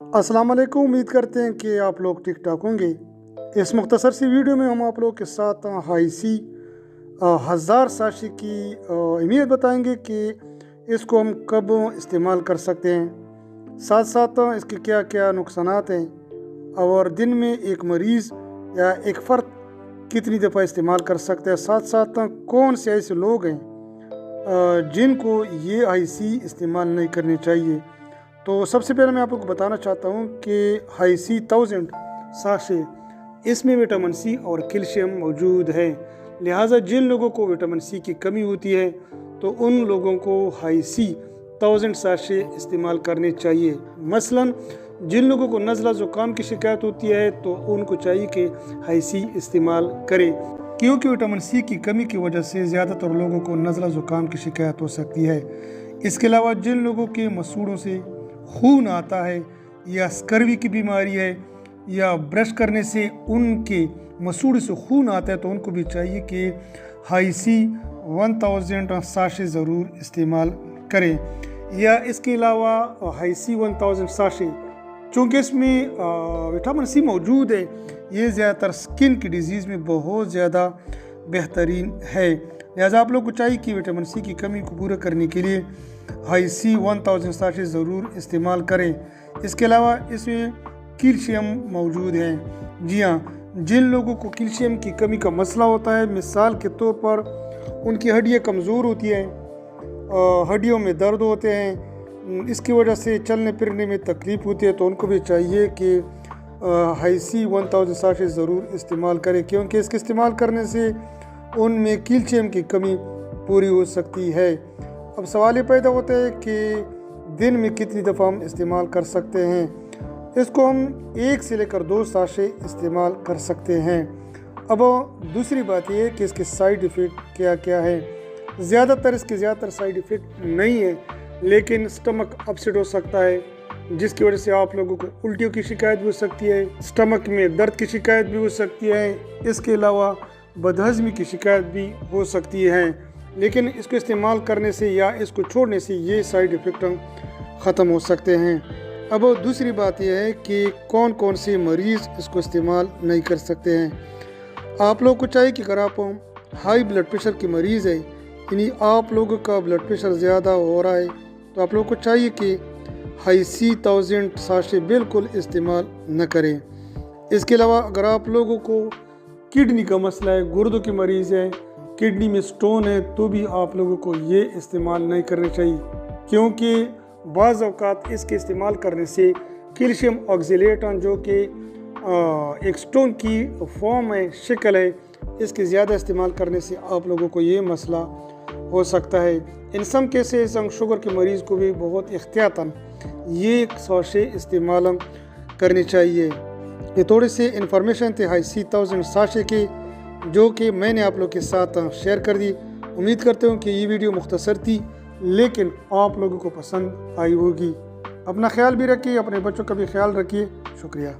अस्सलाम वालेकुम। उम्मीद करते हैं कि आप लोग ठीक ठाक होंगे। इस मुख्तसर सी वीडियो में हम आप लोग के साथ हाईसी 1000 साशी की अहमियत बताएंगे कि इसको हम कब इस्तेमाल कर सकते हैं, साथ साथ इसके क्या क्या नुकसानात हैं और दिन में एक मरीज़ या एक फ़र्द कितनी दफ़ा इस्तेमाल कर सकता है। साथ साथ कौन से ऐसे लोग हैं जिनको ये हाईसी इस्तेमाल नहीं करनी चाहिए। तो सबसे पहले मैं आप लोग को बताना चाहता हूँ कि हाईसी 1000 साशे इसमें विटामिन सी और कैल्शियम मौजूद है। लिहाजा जिन लोगों को विटामिन सी की कमी होती है तो उन लोगों को हाईसी 1000 साशे इस्तेमाल करने चाहिए। मसलन जिन लोगों को नज़ला ज़ुकाम की शिकायत होती है तो उनको चाहिए कि हाईसी इस्तेमाल करें, क्योंकि विटामिन सी की कमी की वजह से ज़्यादातर लोगों को नज़ला ज़ुकाम की शिकायत हो सकती है। इसके अलावा जिन लोगों के मसूड़ों से खून आता है या स्कर्वी की बीमारी है या ब्रश करने से उनके मसूड़े से खून आता है तो उनको भी चाहिए कि हाईसी 1000 साशे ज़रूर इस्तेमाल करें। या इसके अलावा हाईसी 1000 साशे चूँकि इसमें विटामिन सी मौजूद है, ये ज़्यादातर स्किन की डिजीज़ में बहुत ज़्यादा बेहतरीन है। लिहाजा आप लोग को चाहिए कि विटामिन सी की कमी को पूरा करने के लिए हाईसी 1000 साशे ज़रूर इस्तेमाल करें। इसके अलावा इसमें कैल्शियम मौजूद है। जी हाँ, जिन लोगों को कैल्शियम की कमी का मसला होता है, मिसाल के तौर पर उनकी हड्डियाँ कमज़ोर होती हैं, हड्डियों में दर्द होते हैं, इसकी वजह से चलने फिरने में तकलीफ़ होती है, तो उनको भी चाहिए कि हाईसी 1000 साशे ज़रूर इस्तेमाल करें, क्योंकि इसके इस्तेमाल करने से उनमें कैल्शियम की कमी पूरी हो सकती है। अब सवाल ये पैदा होता है कि दिन में कितनी दफ़ा हम इस्तेमाल कर सकते हैं। इसको हम 1 से लेकर 2 साशे इस्तेमाल कर सकते हैं। अब दूसरी बात यह है कि इसके साइड इफ़ेक्ट क्या क्या है। ज़्यादातर साइड इफ़ेक्ट नहीं है, लेकिन स्टमक अपसेट हो सकता है, जिसकी वजह से आप लोगों को उल्टियों की शिकायत भी हो सकती है, स्टमक में दर्द की शिकायत भी हो सकती है, इसके अलावा बदहज़मी की शिकायत भी हो सकती है। लेकिन इसको इस्तेमाल करने से या इसको छोड़ने से ये साइड इफ़ेक्ट ख़त्म हो सकते हैं। अब दूसरी बात यह है कि कौन कौन से मरीज़ इसको इस्तेमाल नहीं कर सकते हैं। आप लोग को चाहिए कि अगर आप हाई ब्लड प्रेशर के मरीज़ है, यानी आप लोगों का ब्लड प्रेशर ज़्यादा हो रहा है, तो आप लोग को चाहिए कि हाईसी 1000 साशे बिल्कुल इस्तेमाल न करें। इसके अलावा अगर आप लोगों को किडनी का मसला है, गुर्दों के मरीज़ है, किडनी में स्टोन है, तो भी आप लोगों को ये इस्तेमाल नहीं करना चाहिए, क्योंकि बाज़ औक़ात इसके इस्तेमाल करने से कैल्शियम ऑक्जेलेट जो कि एक स्टोन की फॉर्म है, शक्ल है, इसके ज़्यादा इस्तेमाल करने से आप लोगों को ये मसला हो सकता है। इन सम केसेस शुगर के मरीज़ को भी बहुत एहतियातन ये साशे इस्तेमाल करनी चाहिए। ये थोड़े से इंफॉर्मेशन थे हाईसी 1000 साशे के, जो कि मैंने आप लोग के साथ शेयर कर दी। उम्मीद करते हूँ कि ये वीडियो मुख्तसर थी, लेकिन आप लोगों को पसंद आई होगी। अपना ख्याल भी रखिए, अपने बच्चों का भी ख्याल रखिए। शुक्रिया।